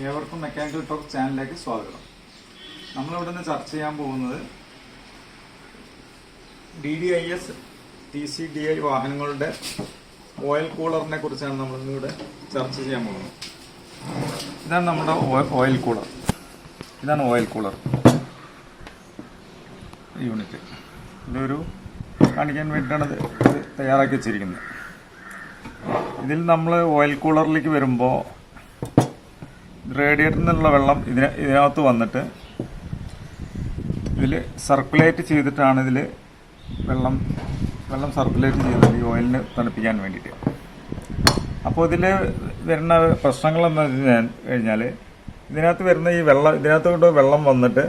ഏവർക്കും mechanical talk ചാനലിലേക്ക് സ്വാഗതം. നമ്മളിവിടെ നിന്ന് ചർച്ച ചെയ്യാൻ പോകുന്നത് DDIS TCDI വാഹനങ്ങളുടെ ഓയിൽ കൂളറിനെ കുറിച്ചാണ് നമ്മളിന്നിവിടെ ചർച്ച ചെയ്യാൻ പോകുന്നത്. ഇതാണ് നമ്മുടെ ഓയിൽ കൂളർ. ഇതാണ് ഓയിൽ കൂളർ യൂണിറ്റ്. ഇതൊരു കാണിക്കാൻ വേണ്ടിയിട്ടാണ് ഇത് തയ്യാറാക്കി വെച്ചിരിക്കുന്നത്. ഇതിൽ നമ്മൾ ഓയിൽ കൂളറിലേക്ക് വരുമ്പോൾ റേഡിയേറ്ററിൽ നിന്നുള്ള വെള്ളം ഇതിനകത്ത് വന്നിട്ട് ഇതിൽ സർക്കുലേറ്റ് ചെയ്തിട്ടാണ് ഇതിൽ വെള്ളം സർക്കുലേറ്റ് ചെയ്യുന്നത് ഈ ഓയിലിന് തണുപ്പിക്കാൻ വേണ്ടിയിട്ട്. അപ്പോൾ ഇതിൽ വരുന്ന പ്രശ്നങ്ങൾ എന്ന് വെച്ച് കഴിഞ്ഞാൽ ഇതിനകത്ത് വരുന്ന ഈ ഇതിനകത്തോട്ട് വെള്ളം വന്നിട്ട്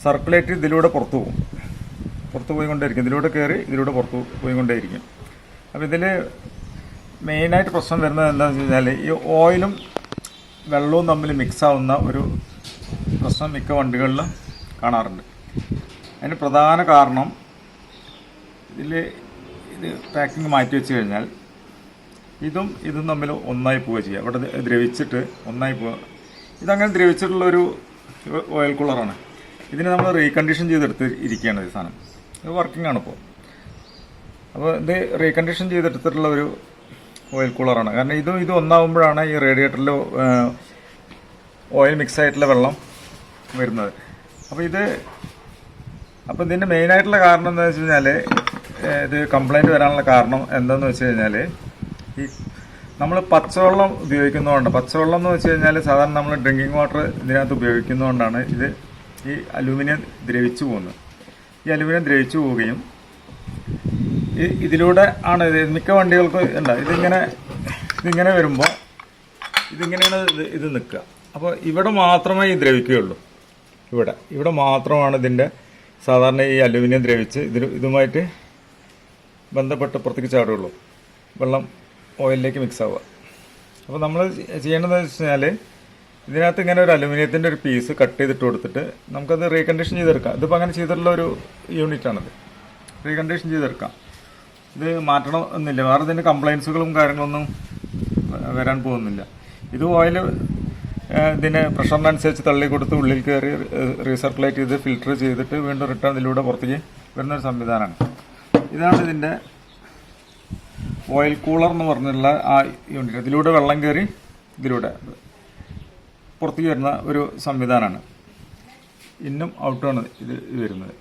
സർക്കുലേറ്റ് ഇതിലൂടെ പുറത്തു പോയിക്കൊണ്ടേയിരിക്കും. ഇതിലൂടെ കയറി ഇതിലൂടെ പുറത്തു പോയിക്കൊണ്ടേയിരിക്കും. അപ്പോൾ ഇതിൽ മെയിനായിട്ട് പ്രശ്നം വരുന്നത് എന്താണെന്ന് വെച്ച് കഴിഞ്ഞാൽ ഈ ഓയിലും വെള്ളവും തമ്മിൽ മിക്സ് ആവുന്ന ഒരു പ്രശ്നം മിക്ക വണ്ടികളിലും കാണാറുണ്ട്. അതിന് പ്രധാന കാരണം ഇത് പാക്കിങ് മാറ്റി വെച്ച് കഴിഞ്ഞാൽ ഇതും തമ്മിൽ ഒന്നായി പോവുക ചെയ്യുക. ഇവിടെ ദ്രവിച്ചിട്ട് ഒന്നായി പോവുക. ഇതങ്ങനെ ദ്രവിച്ചിട്ടുള്ളൊരു ഓയിൽ കൂളറാണ്. ഇതിന് നമ്മൾ റീകണ്ടീഷൻ ചെയ്തെടുത്ത് ഇരിക്കുകയാണ് ഈ സാധനം. ഇത് വർക്കിംഗ് ആണ് ഇപ്പോൾ. അപ്പോൾ ഇത് റീകണ്ടീഷൻ ചെയ്തെടുത്തിട്ടുള്ള ഒരു ഓയിൽ കൂളറാണ്. കാരണം ഇത് ഒന്നാവുമ്പോഴാണ് ഈ റേഡിയേറ്ററിൽ ഓയിൽ മിക്സ് ആയിട്ടുള്ള വെള്ളം വരുന്നത്. അപ്പോൾ ഇതിൻ്റെ മെയിനായിട്ടുള്ള കാരണം എന്താണെന്ന് വെച്ച് കഴിഞ്ഞാൽ ഇത് കംപ്ലൈൻറ്റ് വരാനുള്ള കാരണം എന്താണെന്ന് വെച്ച് കഴിഞ്ഞാൽ ഈ നമ്മൾ പച്ചവെള്ളം ഉപയോഗിക്കുന്നതുകൊണ്ട്, പച്ചവെള്ളം എന്ന് വെച്ച് കഴിഞ്ഞാൽ സാധാരണ നമ്മൾ ഡ്രിങ്കിങ് വാട്ടർ ഇതിനകത്ത് ഉപയോഗിക്കുന്നതുകൊണ്ടാണ് ഈ അലൂമിനിയം ദ്രവിച്ചു പോകുന്നത്. ഈ അലൂമിനിയം ദ്രവിച്ചു പോവുകയും ഇതിലൂടെ ആണ് മിക്ക വണ്ടികൾക്ക് ഇതിങ്ങനെ വരുമ്പോൾ ഇതിങ്ങനെയാണ് ഇത് നിൽക്കുക. അപ്പോൾ ഇവിടെ മാത്രമേ ഈ ദ്രവിക്കുകയുള്ളൂ. ഇവിടെ മാത്രമാണ് ഇതിൻ്റെ സാധാരണ ഈ അലൂമിനിയം ദ്രവിച്ച് ഇതുമായിട്ട് ബന്ധപ്പെട്ട് പുറത്തേക്ക് ചാടുകയുള്ളൂ, വെള്ളം ഓയിലിലേക്ക് മിക്സ് ആവുക. അപ്പോൾ നമ്മൾ ചെയ്യേണ്ടതെന്ന് വെച്ച് കഴിഞ്ഞാൽ ഇതിനകത്ത് ഇങ്ങനെ ഒരു അലൂമിനിയത്തിൻ്റെ ഒരു പീസ് കട്ട് ചെയ്തിട്ട് കൊടുത്തിട്ട് നമുക്കത് റീകണ്ടീഷൻ ചെയ്തെടുക്കാം. ഇതിപ്പോൾ അങ്ങനെ ചെയ്തിട്ടുള്ള ഒരു യൂണിറ്റാണത്. റീകണ്ടീഷൻ ചെയ്തെടുക്കാം. ഇത് മാറ്റണം എന്നില്ല. വേറെ ഇതിൻ്റെ കംപ്ലൈൻസുകളും കാര്യങ്ങളൊന്നും വരാൻ പോകുന്നില്ല. ഇത് ഓയിൽ ഇതിന് പ്രഷറിനനുസരിച്ച് തള്ളി കൊടുത്ത് ഉള്ളിൽ കയറി റീസർക്കുലേറ്റ് ചെയ്ത് ഫിൽറ്റർ ചെയ്തിട്ട് വീണ്ടും റിട്ടേൺ ഇതിലൂടെ പുറത്തേക്ക് വരുന്നൊരു സംവിധാനമാണ്. ഇതാണ് ഇതിൻ്റെ ഓയിൽ കൂളർ എന്ന് പറഞ്ഞിട്ടുള്ള ആ യൂണിറ്റ്. ഇതിലൂടെ വെള്ളം കയറി ഇതിലൂടെ പുറത്തേക്ക് വരുന്ന ഒരു സംവിധാനമാണ്. ഇന്നും ഔട്ടുമാണ് ഇത് വരുന്നത്.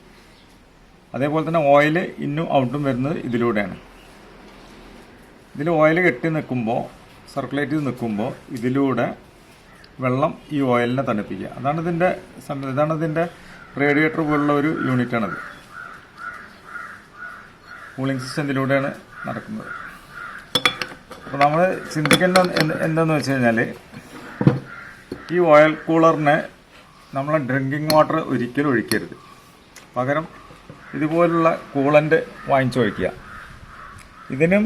അതേപോലെ തന്നെ ഓയിൽ ഇന്നും ഔട്ടും വരുന്നത് ഇതിലൂടെയാണ്. ഇതിൽ ഓയിൽ കെട്ടി നിൽക്കുമ്പോൾ, സർക്കുലേറ്റ് ചെയ്ത് നിൽക്കുമ്പോൾ ഇതിലൂടെ വെള്ളം ഈ ഓയിലിനെ തണുപ്പിക്കുക. ഇതാണ് ഇതിൻ്റെ റേഡിയേറ്റർ പോലുള്ള ഒരു യൂണിറ്റാണത്. കൂളിംഗ് സിസ്റ്റം ഇതിലൂടെയാണ് നടക്കുന്നത്. അപ്പോൾ നമ്മൾ ചിന്തിക്കേണ്ട എന്താണെന്ന് വെച്ച് കഴിഞ്ഞാൽ ഈ ഓയിൽ കൂളറിനെ നമ്മൾ ഡ്രിങ്കിങ് വാട്ടർ ഒരിക്കലും ഒഴിക്കരുത്. പകരം ഇതുപോലുള്ള കൂളൻ്റ് വാങ്ങിച്ചു വയ്ക്കുക. ഇതിനും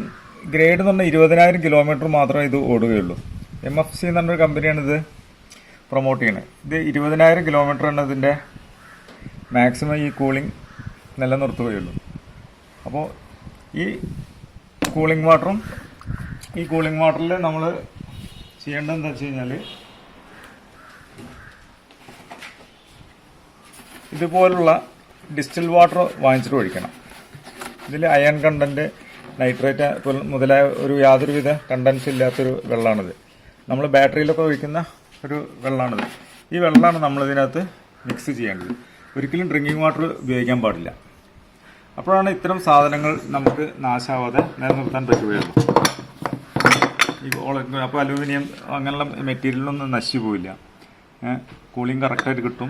ഗ്രേഡ് എന്ന് പറഞ്ഞാൽ 20,000 കിലോമീറ്റർ മാത്രമേ ഇത് ഓടുകയുള്ളൂ. MFC എന്ന് പറഞ്ഞൊരു കമ്പനിയാണ് ഇത് പ്രൊമോട്ട് ചെയ്യുന്നത്. ഇത് 20,000 കിലോമീറ്ററാണ് ഇതിൻ്റെ മാക്സിമം ഈ കൂളിംഗ് നിലനിർത്തുകയുള്ളൂ. അപ്പോൾ ഈ കൂളിംഗ് വാട്ടറിൽ നമ്മൾ ചെയ്യേണ്ടതെന്ന് വെച്ച് കഴിഞ്ഞാൽ ഇതുപോലുള്ള ഡിസ്റ്റിൽ വാട്ടർ വാങ്ങിച്ചിട്ട് ഒഴിക്കണം. ഇതിൽ അയൺ കണ്ടൻറ്റ്, നൈട്രേറ്റ് മുതലായ യാതൊരുവിധ കണ്ടൻസ് ഇല്ലാത്തൊരു വെള്ളമാണിത്. നമ്മൾ ബാറ്ററിയിലൊക്കെ ഒഴിക്കുന്ന ഒരു വെള്ളമാണിത്. ഈ വെള്ളമാണ് നമ്മളിതിനകത്ത് മിക്സ് ചെയ്യേണ്ടത്. ഒരിക്കലും ഡ്രിങ്കിങ് വാട്ടർ ഉപയോഗിക്കാൻ പാടില്ല. അപ്പോഴാണ് ഇത്തരം സാധനങ്ങൾ നമുക്ക് നാശാവാതെ നിലനിർത്താൻ പറ്റുകയുള്ളൂ. അപ്പോൾ അലൂമിനിയം അങ്ങനെയുള്ള മെറ്റീരിയലൊന്നും നശിച്ചു പോവില്ല. കൂളിംഗ് കറക്റ്റായിട്ട് കിട്ടും.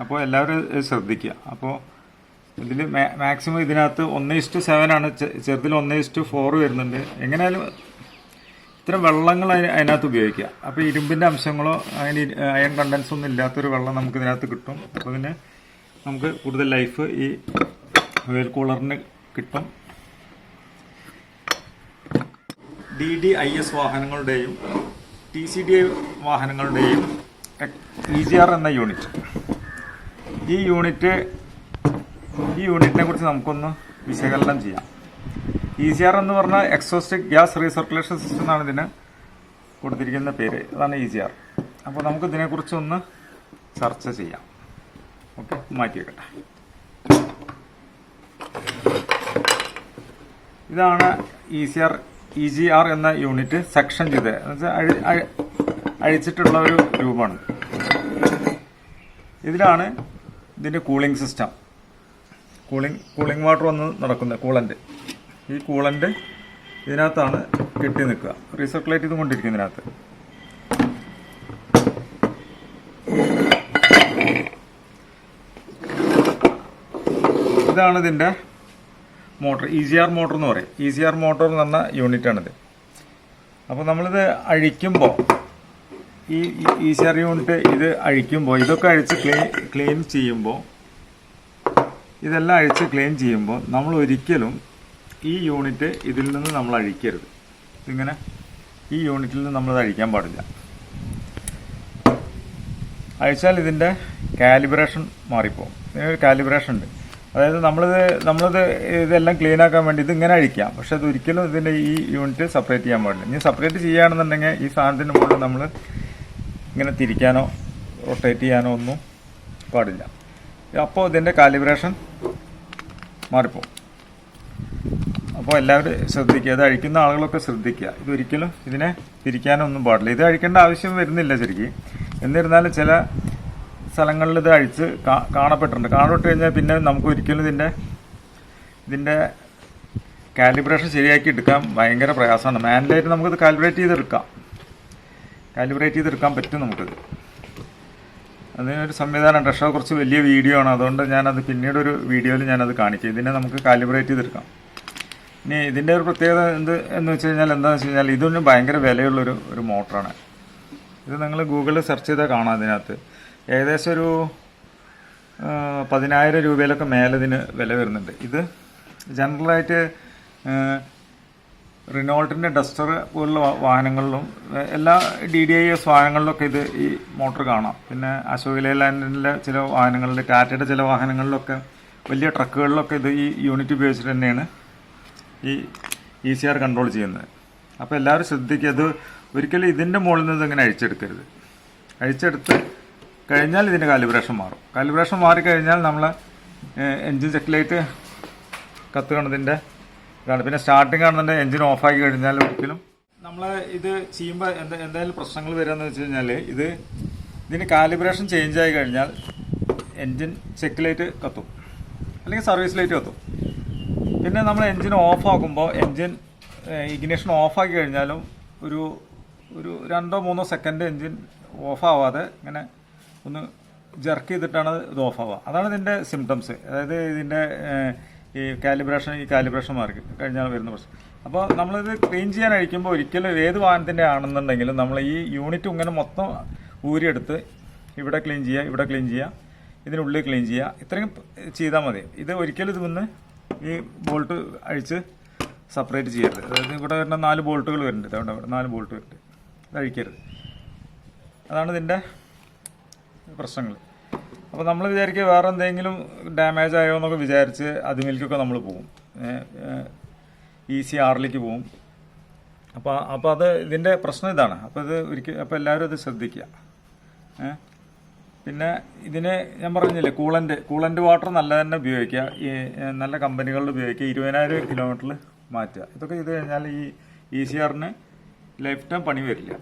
അപ്പോൾ എല്ലാവരും ശ്രദ്ധിക്കുക. അപ്പോൾ ഇതിൽ മാക്സിമം ഇതിനകത്ത് 1:7 ആണ്. ചെറുതിൽ 1:4 വരുന്നുണ്ട്. എങ്ങനെയായാലും ഇത്തരം വെള്ളങ്ങൾ അതിനകത്ത് ഉപയോഗിക്കുക. അപ്പോൾ ഇരുമ്പിൻ്റെ അംശങ്ങളോ അങ്ങനെ അയൺ കണ്ടൻസ് ഒന്നും ഇല്ലാത്തൊരു വെള്ളം നമുക്ക് ഇതിനകത്ത് കിട്ടും. അപ്പോൾ ഇതിന് നമുക്ക് കൂടുതൽ ലൈഫ് ഈ ഓയിൽ കൂളറിന് കിട്ടും. DDIS വാഹനങ്ങളുടെയും TCDI വാഹനങ്ങളുടെയും EGR എന്ന യൂണിറ്റ്. ഈ യൂണിറ്റിനെ കുറിച്ച് നമുക്കൊന്ന് വിശകലനം ചെയ്യാം. EGR എന്ന് പറഞ്ഞാൽ എക്സോസ്റ്റ് ഗ്യാസ് റീസർക്കുലേഷൻ സിസ്റ്റം എന്നാണ് ഇതിന് കൊടുത്തിരിക്കുന്ന പേര് അതാണ് EGR. അപ്പോൾ നമുക്ക് ഇതിനെക്കുറിച്ചൊന്ന് ചർച്ച ചെയ്യാം. ഓക്കെ, മാറ്റി വെക്കട്ടെ. ഇതാണ് EGR എന്ന യൂണിറ്റ് സെക്ഷൻ ചെയ്ത് എന്നുവെച്ചാൽ അഴിച്ചിട്ടുള്ള ഒരു രൂപമാണ്. ഇതിലാണ് ഇതിൻ്റെ കൂളിംഗ് സിസ്റ്റം, കൂളിംഗ് വാട്ടർ വന്ന് നടക്കുന്നത്, കൂളൻ്റ്. ഈ കൂളൻ്റ് ഇതിനകത്താണ് കെട്ടി നിൽക്കുക, റീസർക്കുലേറ്റ് ചെയ്തുകൊണ്ടിരിക്കുന്നതിനകത്ത്. ഇതാണ് ഇതിൻ്റെ മോട്ടർ, EGR മോട്ടർ എന്ന് പറയും. EGR മോട്ടർ എന്ന് പറഞ്ഞ യൂണിറ്റാണിത്. അപ്പോൾ നമ്മളിത് അഴിക്കുമ്പോൾ, ഈ EGR യൂണിറ്റ് ഇത് അഴിക്കുമ്പോൾ, ഇതൊക്കെ അഴിച്ച് ക്ലീൻ ചെയ്യുമ്പോൾ, ഇതെല്ലാം അഴിച്ച് ക്ലീൻ ചെയ്യുമ്പോൾ നമ്മൾ ഒരിക്കലും ഈ യൂണിറ്റ് ഇതിൽ നിന്ന് നമ്മൾ അഴിക്കരുത്. ഇങ്ങനെ ഈ യൂണിറ്റിൽ നിന്ന് നമ്മളത് അഴിക്കാൻ പാടില്ല. അഴിച്ചാൽ ഇതിൻ്റെ കാലിബ്രേഷൻ മാറിപ്പോകും. ഇതിനൊരു കാലിബ്രേഷൻ ഉണ്ട്. അതായത് നമ്മളിത് ഇതെല്ലാം ക്ലീൻ ആക്കാൻ വേണ്ടി ഇതിങ്ങനെ അഴിക്കാം, പക്ഷെ അത് ഒരിക്കലും ഇതിൻ്റെ ഈ യൂണിറ്റ് സെപ്പറേറ്റ് ചെയ്യാൻ പാടില്ല. ഇനി സെപ്പറേറ്റ് ചെയ്യുകയാണെന്നുണ്ടെങ്കിൽ ഈ സാധനത്തിൻ്റെ മുകളിൽ നമ്മൾ ഇങ്ങനെ തിരിക്കാനോ റൊട്ടേറ്റ് ചെയ്യാനോ ഒന്നും പാടില്ല. അപ്പോൾ ഇതിൻ്റെ കാലിബ്രേഷൻ മാറിപ്പോകും. അപ്പോൾ എല്ലാവരും ശ്രദ്ധിക്കുക, ഇത് അഴിക്കുന്ന ആളുകളൊക്കെ ശ്രദ്ധിക്കുക. ഇതൊരിക്കലും ഇതിനെ തിരിക്കാനൊന്നും പാടില്ല. ഇത് അഴിക്കേണ്ട ആവശ്യം വരുന്നില്ല ശരിക്കും. എന്നിരുന്നാലും ചില സ്ഥലങ്ങളിൽ ഇത് അഴിച്ച് കാണപ്പെട്ടിട്ടുണ്ട്. കാണപ്പെട്ട് കഴിഞ്ഞാൽ പിന്നെ നമുക്ക് ഒരിക്കലും ഇതിൻ്റെ കാലിബ്രേഷൻ ശരിയാക്കി എടുക്കാൻ ഭയങ്കര പ്രയാസമാണ്. മാനുവലായിട്ട് നമുക്കിത് കാലിബ്രേറ്റ് ചെയ്തെടുക്കാൻ പറ്റും നമുക്കിത്. അതിനൊരു സംവിധാനമുണ്ട്. പക്ഷേ കുറച്ച് വലിയ വീഡിയോ ആണ്, അതുകൊണ്ട് ഞാനത് പിന്നീട് ഒരു വീഡിയോയിൽ ഞാനത് കാണിക്കാം. ഇതിനെ നമുക്ക് കാലിബ്രേറ്റ് ചെയ്തെടുക്കാം. ഇനി ഇതിൻ്റെ ഒരു പ്രത്യേകത എന്ന് വെച്ച് കഴിഞ്ഞാൽ എന്താണെന്ന് വെച്ച് കഴിഞ്ഞാൽ ഇതൊന്നും ഭയങ്കര വിലയുള്ളൊരു മോട്ടറാണ്. ഇത് നിങ്ങൾ ഗൂഗിളിൽ സെർച്ച് ചെയ്താൽ കാണാം. ഇതിനകത്ത് ഏകദേശം ഒരു 10,000 രൂപയിലൊക്കെ മേലെ ഇതിന് വില വരുന്നുണ്ട്. ഇത് ജനറലായിട്ട് റിനോൾട്ടിൻ്റെ ഡസ്റ്റർ പോലുള്ള വാഹനങ്ങളിലും എല്ലാ DDIS വാഹനങ്ങളിലൊക്കെ ഈ മോട്ടർ കാണാം. പിന്നെ അശോക് ലേലാൻഡിൻ്റെ ചില വാഹനങ്ങളിൽ, ടാറ്റയുടെ ചില വാഹനങ്ങളിലൊക്കെ, വലിയ ട്രക്കുകളിലൊക്കെ ഇത് ഈ യൂണിറ്റ് ഉപയോഗിച്ചിട്ട് തന്നെയാണ് ഈ EGR കൺട്രോൾ ചെയ്യുന്നത്. അപ്പോൾ എല്ലാവരും ശ്രദ്ധിക്കുക, അത് ഒരിക്കലും ഇതിൻ്റെ മുകളിൽ നിന്ന് ഇങ്ങനെ അഴിച്ചെടുക്കരുത്. അഴിച്ചെടുത്ത് കഴിഞ്ഞാൽ ഇതിൻ്റെ കാലിബ്രേഷൻ മാറും. കാലിബ്രേഷൻ മാറിക്കഴിഞ്ഞാൽ നമ്മൾ എൻജിൻ ചെക്ക് ലൈറ്റ് കത്തുകയാണതിൻ്റെ ഇതാണ്. പിന്നെ സ്റ്റാർട്ടിങ് ആണെന്നുണ്ടെങ്കിൽ എൻജിൻ ഓഫാക്കി കഴിഞ്ഞാൽ ഒരിക്കലും നമ്മൾ ഇത് ചെയ്യുമ്പോൾ എന്തായാലും പ്രശ്നങ്ങൾ വരികയെന്ന് വെച്ച് കഴിഞ്ഞാൽ ഇതിന് കാലിബ്രേഷൻ ചേഞ്ച് ആയി കഴിഞ്ഞാൽ എൻജിൻ ചെക്ക് ലൈറ്റ് കത്തും, അല്ലെങ്കിൽ സർവീസ് ലൈറ്റ് കത്തും. പിന്നെ നമ്മൾ എൻജിൻ ഓഫാക്കുമ്പോൾ ഇഗ്നിഷൻ ഓഫാക്കി കഴിഞ്ഞാലും ഒരു 2-3 സെക്കൻഡ് എൻജിൻ ഓഫാവാതെ ഇങ്ങനെ ഒന്ന് ജർക്ക് ചെയ്തിട്ടാണ് ഇത് ഓഫാവുക. അതാണ് ഇതിൻ്റെ സിംറ്റംസ്. അതായത് ഇതിൻ്റെ ഈ കാലിബ്രേഷൻ മാറി കഴിഞ്ഞാൽ വരുന്ന പ്രശ്നം. അപ്പോൾ നമ്മളിത് ക്ലീൻ ചെയ്യാൻ അഴിക്കുമ്പോൾ ഒരിക്കലും ഏത് വാഹനത്തിൻ്റെ ആണെന്നുണ്ടെങ്കിലും നമ്മൾ ഈ യൂണിറ്റ് ഇങ്ങനെ മൊത്തം ഊരിയെടുത്ത് ഇവിടെ ക്ലീൻ ചെയ്യുക, ഇതിനുള്ളിൽ ക്ലീൻ ചെയ്യുക, ഇത്രയും ചെയ്താൽ മതി. ഇത് ഒരിക്കലും ഇത് വന്ന് ഈ ബോൾട്ട് അഴിച്ച് സെപ്പറേറ്റ് ചെയ്യരുത്. അതായത് ഇവിടെ വരുന്ന 4 ബോൾട്ടുകൾ വരുന്നുണ്ട്, അതുകൊണ്ട് ഇവിടെ 4 ബോൾട്ട് വരുന്നുണ്ട്, ഇത് അഴിക്കരുത്. അതാണ് ഇതിൻ്റെ പ്രശ്നങ്ങൾ. അപ്പോൾ നമ്മൾ വിചാരിക്കുക വേറെ എന്തെങ്കിലും ഡാമേജ് ആയോ എന്നൊക്കെ വിചാരിച്ച് അതുമിലേക്കൊക്കെ നമ്മൾ പോകും, EGRലേക്ക് പോകും. അപ്പോൾ അത് ഇതിൻ്റെ പ്രശ്നം ഇതാണ്. അപ്പോൾ എല്ലാവരും അത് ശ്രദ്ധിക്കുക. പിന്നെ ഇതിന് ഞാൻ പറഞ്ഞില്ലേ, കൂളൻ്റ് വാട്ടർ നല്ല തന്നെ ഉപയോഗിക്കുക, നല്ല കമ്പനികളിൽ ഉപയോഗിക്കുക, 20,000 കിലോമീറ്ററിൽ മാറ്റുക. ഇതൊക്കെ ചെയ്ത് കഴിഞ്ഞാൽ ഈ EGRന് ലൈഫ് ടൈം പണി വരില്ല.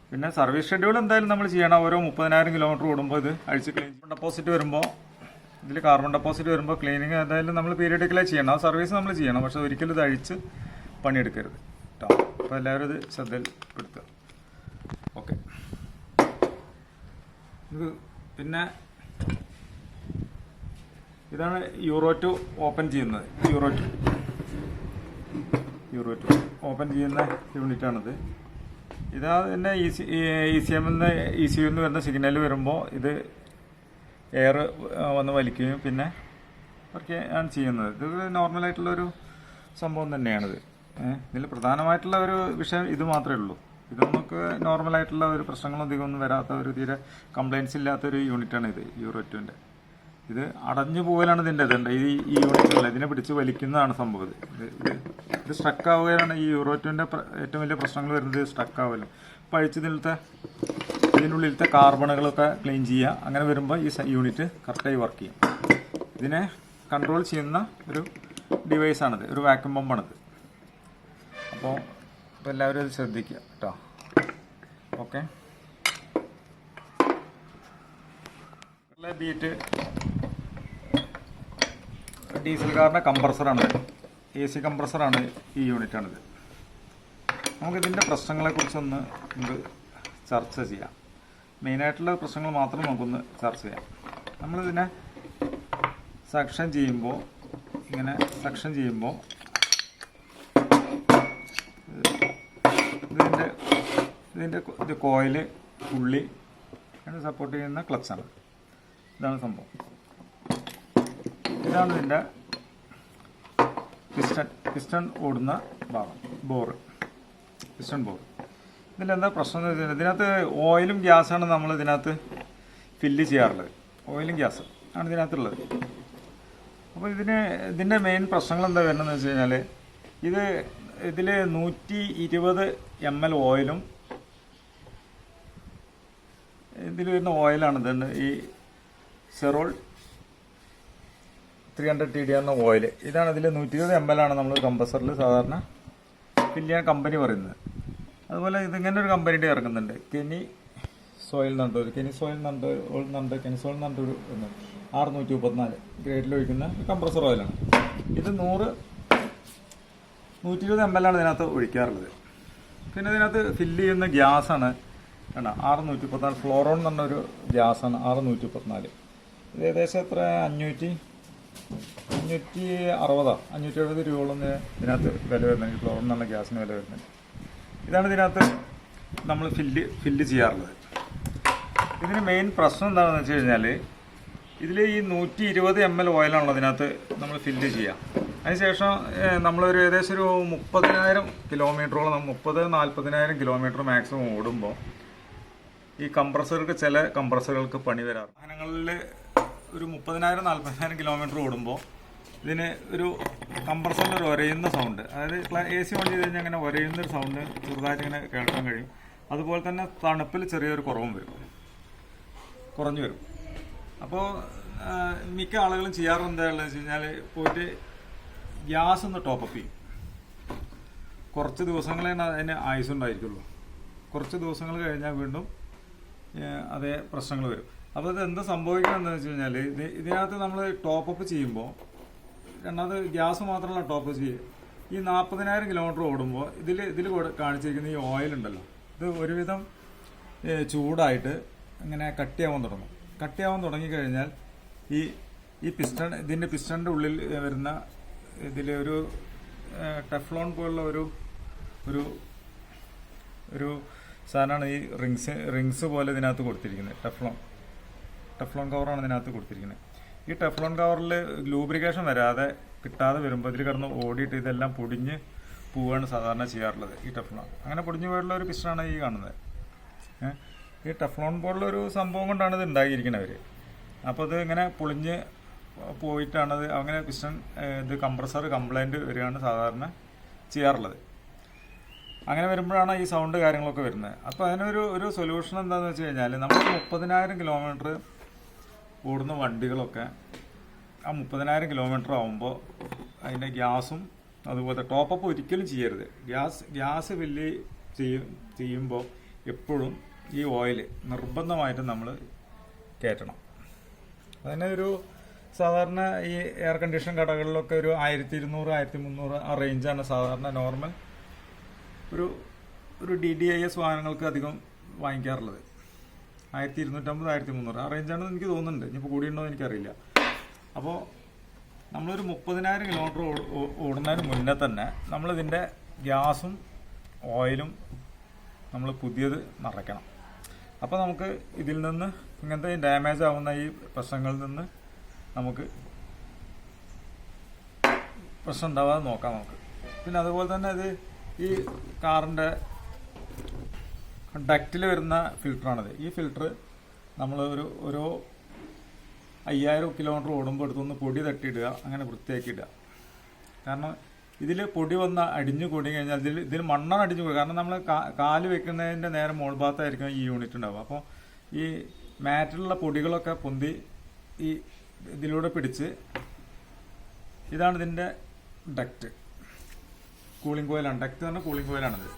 പിന്നെ സർവീസ് ഷെഡ്യൂൾ എന്തായാലും നമ്മൾ ചെയ്യണം. ഓരോ 30,000 കിലോമീറ്റർ കൂടുമ്പോൾ ഇത് അഴിച്ച് ക്ലീൻ ഡെപ്പോസിറ്റ് വരുമ്പോൾ, ഇതിൽ കാർബൺ ഡെപ്പോസിറ്റ് വരുമ്പോൾ ക്ലീനിങ് എന്തായാലും നമ്മൾ പീരിയഡിക്കലായി ചെയ്യണം. ആ സർവീസ് നമ്മൾ ചെയ്യണം, പക്ഷെ ഒരിക്കലും ഇത് അഴിച്ച് പണിയെടുക്കരുത് കേട്ടോ. അപ്പോൾ എല്ലാവരും ഇത് ശ്രദ്ധയിൽപ്പെടുത്തുക. ഓക്കെ. പിന്നെ ഇതാണ് യൂറോ 2 ഓപ്പൺ ചെയ്യുന്നത്. യൂറോ 2 ഓപ്പൺ ചെയ്യുന്ന യൂണിറ്റാണിത്. ഇതാ തന്നെ ECU എന്ന് വരുന്ന സിഗ്നൽ വരുമ്പോൾ ഇത് എയർ വന്ന് വലിക്കുകയും പിന്നെ ഒക്കെയാണ് ചെയ്യുന്നത്. ഇത് നോർമലായിട്ടുള്ളൊരു സംഭവം തന്നെയാണിത്. ഇതിൽ പ്രധാനമായിട്ടുള്ള ഒരു വിഷയം ഇത് മാത്രമേ ഉള്ളൂ. ഇതൊന്നൊക്കെ നോർമലായിട്ടുള്ള ഒരു പ്രശ്നങ്ങളും അധികമൊന്നും വരാത്ത ഒരു തീരെ കംപ്ലയിൻസ് ഇല്ലാത്തൊരു യൂണിറ്റാണ് ഇത്, യൂറോ 2ൻ്റെ. ഇത് അടഞ്ഞു പോകലാണ് ഇതിൻ്റെ ഇതുണ്ട് ഈ യൂണിറ്റുള്ള ഇതിനെ പിടിച്ച് വലിക്കുന്നതാണ് സംഭവം. ഇത് സ്ട്രക്ക് ആവുകയാണ്. ഈ യൂറോ2ൻ്റെ ഏറ്റവും വലിയ പ്രശ്നങ്ങൾ വരുന്നത് സ്ട്രക്ക് ആവുമല്ലോ. അപ്പോൾ ഇതിനുള്ളിലത്തെ കാർബണുകളൊക്കെ ക്ലീൻ ചെയ്യുക. അങ്ങനെ വരുമ്പോൾ ഈ യൂണിറ്റ് കറക്റ്റായി വർക്ക് ചെയ്യും. ഇതിനെ കൺട്രോൾ ചെയ്യുന്ന ഒരു ഡിവൈസാണിത്, ഒരു വാക്യൂം പമ്പാണിത്. അപ്പോൾ എല്ലാവരും അത് ശ്രദ്ധിക്കുക കേട്ടോ. ഓക്കെ, ബീറ്റ് ഡീസൽ കാറിൻ്റെ കംപ്രസറാണിത്. AC കംപ്രസറാണ് ഈ യൂണിറ്റാണിത്. നമുക്കിതിൻ്റെ പ്രശ്നങ്ങളെക്കുറിച്ചൊന്ന് നമുക്ക് ചർച്ച ചെയ്യാം. മെയിനായിട്ടുള്ള പ്രശ്നങ്ങൾ മാത്രം നമുക്കൊന്ന് ചർച്ച ചെയ്യാം. നമ്മളിതിനെ സക്ഷൻ ചെയ്യുമ്പോൾ ഇതിൻ്റെ കോയില് പുള്ളി സപ്പോർട്ട് ചെയ്യുന്ന ക്ലച്ചാണ്. ഇതാണ് സംഭവം. ഇതാണ് ഇതിൻ്റെ പിസ്റ്റൺ ഓടുന്ന ഭാഗം, പിസ്റ്റൺ ബോർ. ഇതിലെന്താ പ്രശ്നം എന്ന് വെച്ചാൽ ഇതിനകത്ത് ഓയിലും ഗ്യാസാണ് നമ്മൾ ഇതിനകത്ത് ഫില്ല് ചെയ്യാറുള്ളത്. ഓയിലും ഗ്യാസ് ആണ് ഇതിനകത്തുള്ളത്. അപ്പോൾ ഇതിൻ്റെ മെയിൻ പ്രശ്നങ്ങൾ എന്താ വരുന്നതെന്ന് വെച്ച് കഴിഞ്ഞാൽ ഇതിൽ 120 ml ഓയിലും ഇതിൽ വരുന്ന ഓയിലാണ് ഇതുണ്ട് ഈ സെറോൾ 300 TD എന്ന ഓയിൽ. ഇതാണ് ഇതിൽ 120 ml ആണ് നമ്മൾ കംപ്രസറിൽ സാധാരണ ഫില്ല് ചെയ്യാൻ കമ്പനി പറയുന്നത്. അതുപോലെ ഇതിങ്ങനെ ഒരു കമ്പനിയുടെ ഇറങ്ങുന്നുണ്ട്, കെനി സോയിൽ എന്നുണ്ട് ഒരു 634 ഗ്രേഡിൽ ഒഴിക്കുന്ന കംപ്രസർ ഓയിലാണ്. ഇത് 120 ml ആണ് ഇതിനകത്ത് ഒഴിക്കാറുള്ളത്. പിന്നെ ഇതിനകത്ത് ഫില്ല് ചെയ്യുന്ന ഗ്യാസാണ് 634 ഫ്ലോറോൺ എന്ന് പറഞ്ഞൊരു ഗ്യാസാണ് 634. ഇത് ഏകദേശം എത്ര 570 രൂപയോളം ഇതിനകത്ത് വില വരുന്നുണ്ട്. ഫ്ലോറോൺ എന്നുള്ള ഗ്യാസിന് വില വരുന്നുണ്ട്. ഇതാണ് ഇതിനകത്ത് നമ്മൾ ഫില്ല് ചെയ്യാറുള്ളത്. ഇതിന് മെയിൻ പ്രശ്നം എന്താണെന്ന് വെച്ച് കഴിഞ്ഞാൽ ഇതിൽ ഈ 120 ml ഓയിലാണല്ലോ ഇതിനകത്ത് നമ്മൾ ഫില്ല് ചെയ്യുക. അതിനുശേഷം നമ്മളൊരു ഏകദേശം ഒരു 30,000 കിലോമീറ്ററോളം 40,000 കിലോമീറ്റർ മാക്സിമം ഓടുമ്പോൾ ഈ ചില കംപ്രസറുകൾക്ക് പണി വരാറ്. വാഹനങ്ങളിൽ ഒരു 30,000-40,000 കിലോമീറ്റർ ഓടുമ്പോൾ ഇതിന് ഒരു കംപ്രസറിൽ ഒരു ഒരയുന്ന സൗണ്ട്, അതായത് AC ഓൺ ചെയ്ത് കഴിഞ്ഞാൽ അങ്ങനെ ഒരയുന്നൊരു സൗണ്ട് ചെറുതായിട്ട് ഇങ്ങനെ കേൾക്കാൻ കഴിയും. അതുപോലെ തന്നെ തണുപ്പിൽ ചെറിയൊരു കുറഞ്ഞു വരും. അപ്പോൾ മിക്ക ആളുകളും ചെയ്യാറുള്ളത് എന്താണെന്ന് വെച്ച് കഴിഞ്ഞാൽ പോയിട്ട് ഗ്യാസ് ഒന്ന് ടോപ്പപ്പ് ചെയ്യും. കുറച്ച് ദിവസങ്ങളെ അതിന് ആയുസ് ഉണ്ടായിരിക്കുള്ളൂ. കുറച്ച് ദിവസങ്ങൾ കഴിഞ്ഞാൽ വീണ്ടും അതേ പ്രശ്നങ്ങൾ വരും. അപ്പോൾ ഇത് എന്താ സംഭവിക്കണമെന്ന് വെച്ച് കഴിഞ്ഞാൽ ഇതിനകത്ത് നമ്മൾ ടോപ്പപ്പ് ചെയ്യുമ്പോൾ രണ്ടാമത് ഗ്യാസ് മാത്രമല്ല ടോപ്പ് ചെയ്യുക. ഈ 40,000 കിലോമീറ്റർ ഓടുമ്പോൾ ഇതിൽ കാണിച്ചിരിക്കുന്ന ഈ ഓയിലുണ്ടല്ലോ, ഇത് ഒരുവിധം ചൂടായിട്ട് ഇങ്ങനെ കട്ടിയാവാൻ തുടങ്ങിക്കഴിഞ്ഞാൽ ഈ ഇതിൻ്റെ പിസ്റ്റണിൻ്റെ ഉള്ളിൽ വരുന്ന ഇതിൽ ഒരു ടെഫ്ലോൺ പോലുള്ള ഒരു സാധനമാണ് ഈ റിങ്സ് പോലെ ഇതിനകത്ത് കൊടുത്തിരിക്കുന്നത്. ടെഫ്ലോൺ കവറാണ് ഇതിനകത്ത് കൊടുത്തിരിക്കുന്നത്. ഈ ടെഫ്ലോൺ കവറിൽ ലൂബ്രിക്കേഷൻ കിട്ടാതെ വരുമ്പോൾ ഇതിൽ കിടന്ന് ഓടിയിട്ട് ഇതെല്ലാം പൊടിഞ്ഞ് പോവുകയാണ് സാധാരണ ചെയ്യാറുള്ളത്. ഈ ടെഫ്ലോൺ അങ്ങനെ പൊടിഞ്ഞു പോയുള്ള ഒരു പിസ്റ്റണാണ് ഈ കാണുന്നത്. ഈ ടെഫ്ലോൺ പോലുള്ള ഒരു സംഭവം കൊണ്ടാണ് ഇത് ഉണ്ടാക്കിയിരിക്കുന്നത്. അപ്പോൾ ഇത് ഇങ്ങനെ പൊളിഞ്ഞ് പോയിട്ടാണ് അങ്ങനെ പിസ്റ്റൺ കംപ്രസർ കംപ്ലൈൻറ്റ് വരികയാണ് സാധാരണ ചെയ്യാറുള്ളത്. അങ്ങനെ വരുമ്പോഴാണ് ഈ സൗണ്ട് കാര്യങ്ങളൊക്കെ വരുന്നത്. അപ്പോൾ അതിനൊരു സൊല്യൂഷൻ എന്താണെന്ന് വെച്ച് കഴിഞ്ഞാൽ നമ്മൾ 30,000 കിലോമീറ്റർ ഓടുന്ന വണ്ടികളൊക്കെ ആ 30,000 കിലോമീറ്റർ ആകുമ്പോൾ അതിൻ്റെ ഗ്യാസും അതുപോലെ ടോപ്പപ്പ് ഒരിക്കലും ചെയ്യരുത്. ഗ്യാസ് ഫില്ല് ചെയ്യുമ്പോൾ എപ്പോഴും ഈ ഓയിൽ നിർബന്ധമായിട്ടും നമ്മൾ കയറ്റണം. അതിന് സാധാരണ ഈ എയർ കണ്ടീഷൻ കടകളിലൊക്കെ ഒരു 1200-1300 ആ റേഞ്ചാണ് സാധാരണ നോർമൽ ഒരു DDIS വാഹനങ്ങൾക്ക് അധികം വാങ്ങിക്കാറുള്ളത്. 1250-1300 ആ റേഞ്ചാണെന്ന് എനിക്ക് തോന്നുന്നുണ്ട്. ഇനിയിപ്പോൾ കൂടിയുണ്ടോ എന്ന് എനിക്കറിയില്ല. അപ്പോൾ നമ്മളൊരു 30,000 കിലോമീറ്റർ ഓടുന്നതിന് മുന്നേ തന്നെ നമ്മളിതിൻ്റെ ഗ്യാസും ഓയിലും നമ്മൾ പുതിയത് നിറയ്ക്കണം. അപ്പോൾ നമുക്ക് ഇതിൽ നിന്ന് ഇങ്ങനത്തെ ഡാമേജ് ആവുന്ന ഈ പ്രശ്നങ്ങളിൽ നിന്ന് നമുക്ക് പ്രശ്നം ഉണ്ടാവാതെ നോക്കാം നമുക്ക്. പിന്നെ അതുപോലെ തന്നെ ഈ കാറിൻ്റെ ഡക്റ്റിൽ വരുന്ന ഫിൽറ്ററാണിത്. ഈ ഫിൽറ്റർ നമ്മൾ ഓരോ 5000 കിലോമീറ്റർ ഓടുമ്പോൾ എടുത്തൊന്ന് പൊടി തട്ടിയിടുക, അങ്ങനെ വൃത്തിയാക്കി ഇടുക. കാരണം ഇതിൽ പൊടി വന്ന് അടിഞ്ഞു കൂടി കഴിഞ്ഞാൽ ഇതിൽ മണ്ണാണ് അടിഞ്ഞു കൂടുക. കാരണം നമ്മൾ കാല് വെക്കുന്നതിൻ്റെ നേരെ മോൾ ഭാഗത്തായിരിക്കും ഈ യൂണിറ്റ് ഉണ്ടാവുക. അപ്പോൾ ഈ മാറ്റിലുള്ള പൊടികളൊക്കെ പൊന്തി ഈ ഇതിലൂടെ പിടിച്ച്, ഇതാണ് ഇതിൻ്റെ ഡക്റ്റ്, കൂളിംഗ് കോയിലാണ്. ഡക്റ്റ് എന്ന് പറഞ്ഞാൽ കൂളിംഗ് കോയിലാണിത്.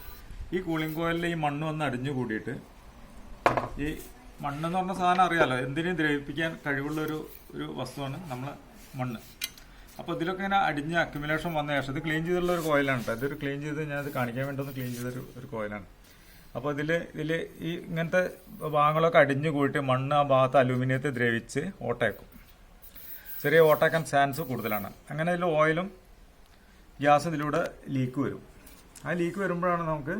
ഈ കൂളിംഗ് കോയിലിൽ ഈ മണ്ണ് വന്ന് അടിഞ്ഞു കൂടിയിട്ട്, ഈ മണ്ണെന്ന് പറഞ്ഞ സാധനം അറിയാമല്ലോ, എന്തിനേയും ദ്രവിപ്പിക്കാൻ കഴിവുള്ള ഒരു വസ്തുവാണ് നമ്മളെ മണ്ണ്. അപ്പോൾ ഇതിലൊക്കെ ഇങ്ങനെ അടിഞ്ഞ് അക്യുമുലേഷൻ വന്ന ശേഷം, ഇത് ക്ലീൻ ചെയ്തുള്ള ഒരു കോയിലാണ് കേട്ടോ. ഇതൊരു ക്ലീൻ ചെയ്ത് ഞാനത് കാണിക്കാൻ വേണ്ടി ഒന്ന് ക്ലീൻ ചെയ്തൊരു കോയിലാണ്. അപ്പോൾ ഇതിൽ ഈ ഇങ്ങനത്തെ ഭാഗങ്ങളൊക്കെ അടിഞ്ഞു കൂടിയിട്ട് മണ്ണ് ആ ഭാഗത്ത് അലൂമിനിയത്തെ ദ്രവിച്ച് ഓട്ടയാക്കും. ചെറിയ ഓട്ടാക്കാൻ ചാൻസ് കൂടുതലാണ്. അങ്ങനെ ഇതിൽ ഓയിലും ഗ്യാസ് ഇതിലൂടെ ലീക്ക് വരും. ആ ലീക്ക് വരുമ്പോഴാണ് നമുക്ക്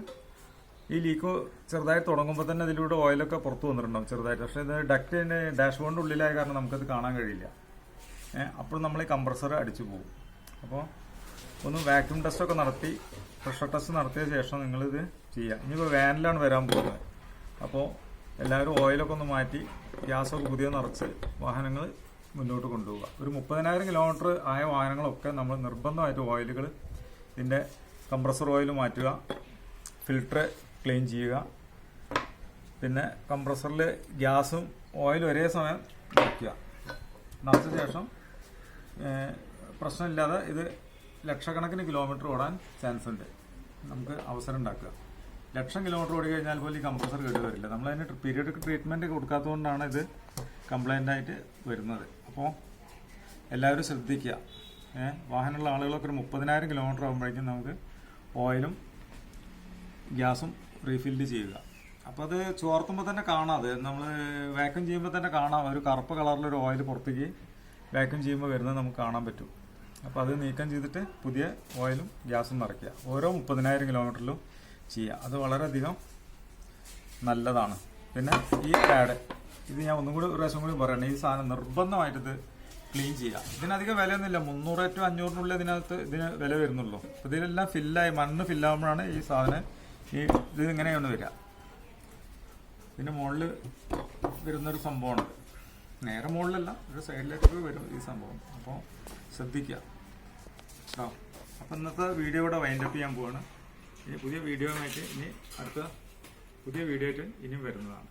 ഈ ലീക്ക് ചെറുതായി തുടങ്ങുമ്പോൾ തന്നെ ഇതിലൂടെ ഓയിലൊക്കെ പുറത്ത് വന്നിട്ടുണ്ടാവും ചെറുതായിട്ട്. പക്ഷേ ഇത് ഡക്റ്റിൻ്റെ ഡാഷ്ബോർഡിൻ്റെ ഉള്ളിലായ കാരണം നമുക്കത് കാണാൻ കഴിയില്ല. അപ്പോൾ നമ്മൾ ഈ കംപ്രസർ അടിച്ചു പോകും. അപ്പോൾ ഒന്ന് വാക്യൂം ടെസ്റ്റൊക്കെ നടത്തി, പ്രഷർ ടെസ്റ്റ് നടത്തിയ ശേഷം നിങ്ങളിത് ചെയ്യുക. ഇനിയിപ്പോൾ വാനിലാണ് വരാൻ പോകുന്നത്. അപ്പോൾ എല്ലാവരും ഓയിലൊക്കെ ഒന്ന് മാറ്റി ഗ്യാസൊക്കെ പുതിയ നിറച്ച് വാഹനങ്ങൾ മുന്നോട്ട് കൊണ്ടുപോവുക. ഒരു 30,000 കിലോമീറ്റർ ആയ വാഹനങ്ങളൊക്കെ നമ്മൾ നിർബന്ധമായിട്ട് ഓയിലുകൾ, ഇതിൻ്റെ കംപ്രസർ ഓയിൽ മാറ്റുക, ഫിൽട്ടർ ക്ലീൻ ചെയ്യുക, പിന്നെ കംപ്രസറിൽ ഗ്യാസും ഓയിലും ഒരേ സമയം നിറയ്ക്കുക. നിറച്ച ശേഷം പ്രശ്നമില്ലാതെ ഇത് ലക്ഷക്കണക്കിന് കിലോമീറ്റർ ഓടാൻ ചാൻസ് ഉണ്ട്. നമുക്ക് അവസരം ഉണ്ടാക്കുക. 1,00,000 കിലോമീറ്റർ ഓടി കഴിഞ്ഞാൽ പോലും ഈ കംപ്രസർ കേട് വരില്ല. നമ്മളതിന് പീരിയോഡിക് ട്രീറ്റ്മെൻറ്റ് കൊടുക്കാത്തതുകൊണ്ടാണ് ഇത് കംപ്ലൈൻ്റ് ആയിട്ട് വരുന്നത്. അപ്പോൾ എല്ലാവരും ശ്രദ്ധിക്കുക. വാഹനമുള്ള ആളുകളൊക്കെ ഒരു 30,000 കിലോമീറ്റർ ആകുമ്പോഴേക്കും നമുക്ക് ഓയിലും ഗ്യാസും റീഫില്ല് ചെയ്യുക. അപ്പോൾ അത് ചോർത്തുമ്പോൾ തന്നെ കാണാം. അത് നമ്മൾ വാക്യൂം ചെയ്യുമ്പോൾ തന്നെ കാണാം, ഒരു കറുപ്പ് കളറിലൊരു ഓയിൽ പുറത്തേക്ക് വാക്യൂം ചെയ്യുമ്പോൾ വരുന്നത് നമുക്ക് കാണാൻ പറ്റും. അപ്പോൾ അത് നീക്കം ചെയ്തിട്ട് പുതിയ ഓയിലും ഗ്യാസും നിറയ്ക്കുക. ഓരോ 30,000 കിലോമീറ്ററിലും ചെയ്യുക. അത് വളരെയധികം നല്ലതാണ്. പിന്നെ ഈ പാഡ്, ഇത് ഞാൻ ഒന്നും കൂടി ഒരു പ്രാവശ്യം കൂടി പറയണം, ഈ സാധനം നിർബന്ധമായിട്ടിത് ക്ലീൻ ചെയ്യുക. ഇതിനധികം വിലയൊന്നുമില്ല, 300 to 500 ഇതിന് വില വരുന്നുള്ളൂ. അപ്പോൾ ഇതിലെല്ലാം ഫില്ലായി, മണ്ണ് ഫില്ലാകുമ്പോഴാണ് ഈ സാധനം ഇത് ഇങ്ങനെയാണ് വരിക. ഇതിൻ്റെ മുകളിൽ വരുന്നൊരു സംഭവമാണ്. നേരെ മുകളിലല്ല, ഒരു സൈഡിലേക്കൊക്കെ വരും ഈ സംഭവം. അപ്പോൾ ശ്രദ്ധിക്കുക കേട്ടോ. അപ്പോൾ ഇന്നത്തെ വീഡിയോ ഇവിടെ വൈൻഡപ്പ് ചെയ്യാൻ പോവാണ്. ഇനി പുതിയ വീഡിയോ ആയിട്ട് അടുത്ത പുതിയ വീഡിയോ ആയിട്ട് ഇനിയും വരുന്നതാണ്.